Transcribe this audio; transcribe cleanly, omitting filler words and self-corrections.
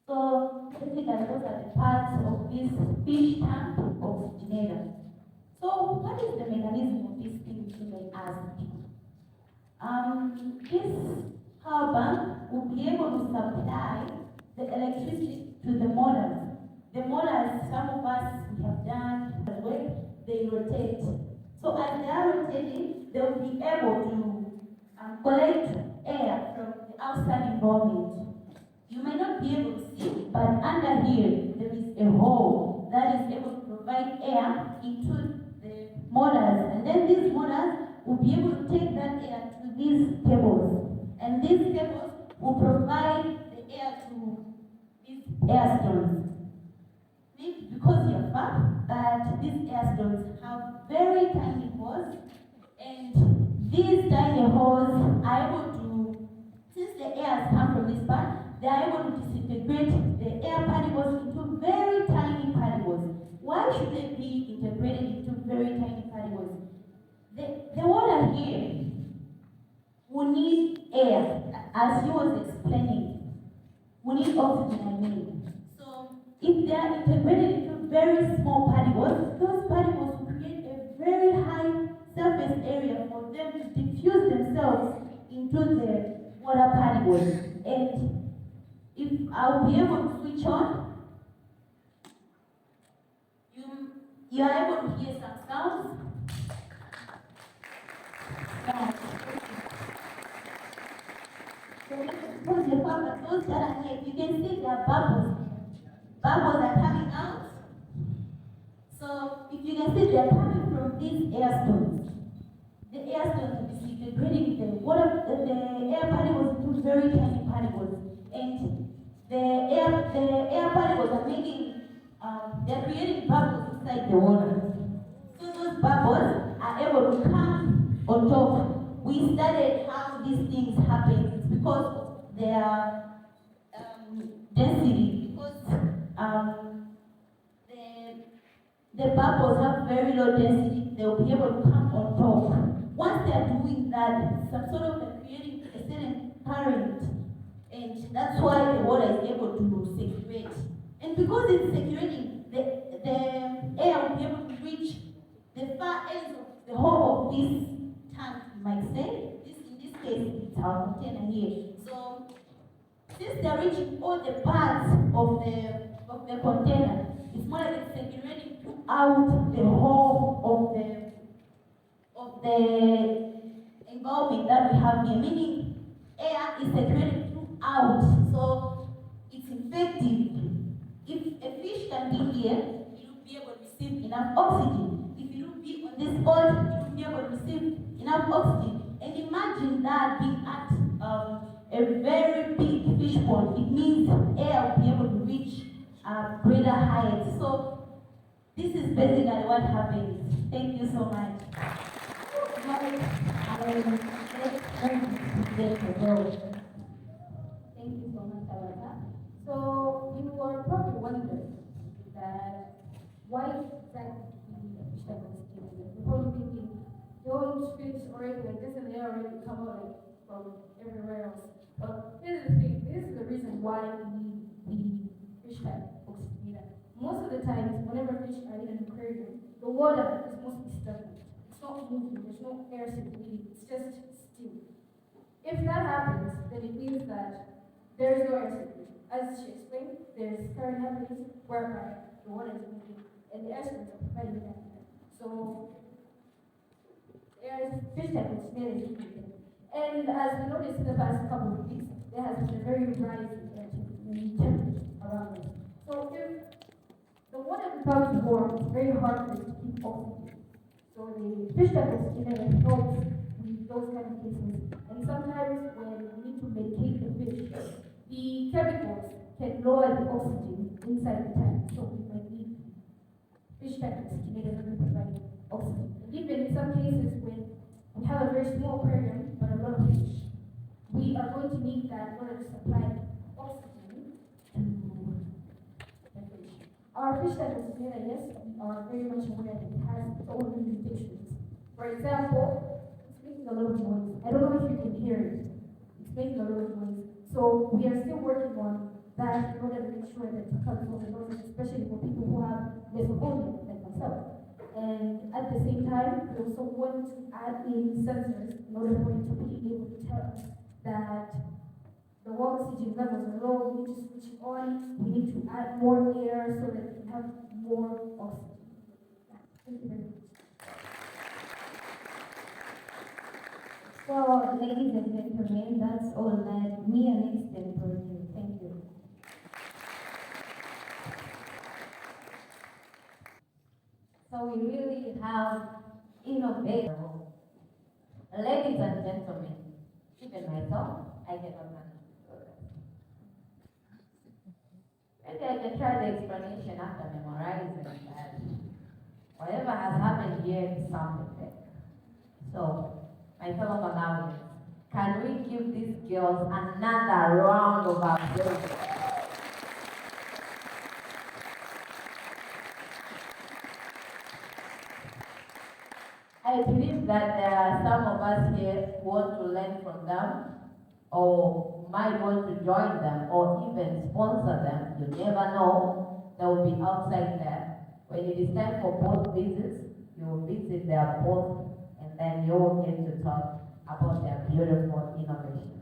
So basically those are the parts of this fish tank oxygenator. So what is the mechanism of this thing, you may ask? This power bank will be able to supply the electricity to the motors. The motors, some of us we have done the work, they rotate. So as they are rotating, they will be able to collect air from the outside environment. You may not be able to see, but under here there is a hole that is able to provide air into the motors, and then these motors will be able to take that air to these cables, and these cables will provide the air to these air stones. Maybe because you're far, but these air stones have very tiny holes, and these tiny holes are able to, since the air has come from this part, they are able to disintegrate the air particles into very tiny particles. Why should they be integrated into very tiny particles? The water here will need air, as he was explaining. We need oxygen, I mean. So if they are integrated into very small particles, those particles will create a very high surface area for them to diffuse themselves into the water particles. And if I'll be able to switch on, you are able to hear some sounds. Because the fact that those that are here, you can see there are bubbles. Bubbles are coming out. So if you can see, they are coming from these air stones. The air stones will be integrating the air particles into very tiny particles, and the air particles are making they're creating bubbles inside the water. So those bubbles are able to come on top. We studied how these things happen. It's because of their density. Because the bubbles have very low density, they will be able to come on top. Once they are doing that, some sort of creating a certain current, and that's why the water is able to circulate. And because it's circulating, the air will be able to reach the far ends of the whole of this tank, you might say. In this case, it's our container here. So since they're reaching all the parts of the container, it's more like it's circulating throughout the whole of the environment that we have here, meaning air is circulating throughout, so it's effective. If a fish can be here, it will be able to receive enough oxygen. If it will be on this boat, it will be able to receive enough oxygen. And imagine that being at a very big fish pond. It means air will be able to reach greater heights. So this is basically what happens. Thank you so much. Thank you so much, Awata. So you were probably wondering that why exactly we need a fish tank oxygenator. You're probably thinking, those fish already like this and they already come out like from everywhere else. But here's the thing, this is the reason why we need the fish tank oxygenator. Most of the times, whenever fish are in an aquarium, the water is mostly stagnant. It's not moving, there's no air circulating, it's just still. If that happens, then it means that there is no air circulation. As she explained, there's current happening whereby the water is moving and the air springs are providing that. So fish tank oxygenator is moving. And as we noticed in the past couple of weeks, there has been a very rise in temperature around us. So if the water becomes warm, it's very hard for it to keep oxygen. So the fish tank oxygenator helps with those kind of cases. And sometimes when we need to medicate the fish, the chemicals can lower the oxygen inside the tank. So we might need fish tank oxygenator to provide oxygen. And even in some cases when we have a very small aquarium but a lot of fish, we are going to need that in order to supply oxygen to the fish. Our fish tank oxygenator, yes, we are very much aware that it has its own limitations. For example, it's making a lot of noise. I don't know if you can hear it. It's making a lot of noise. So we are still working on that in order to it comes from the north, especially for people who have less volume like myself. And at the same time, we also want to add in sensors in order for it to be able to tell us that the oxygen levels are low, we need to switch it on, we need to add more air so that we have more oxygen. Yeah, thank you very much. So, ladies and gentlemen, that's all that me and Extend brought you. Thank you. So we really have innovative. Ladies and gentlemen, even myself, I cannot manage to do that. Maybe I can try the explanation after memorizing that whatever has happened here is something big. So, my fellow Malawians, can we give these girls another round of applause? I believe that there are some of us here who want to learn from them, or might want to join them, or even sponsor them. You never know. They will be outside there. When it is time for both visits, you will visit their both, and then you will get to talk about their beautiful innovation.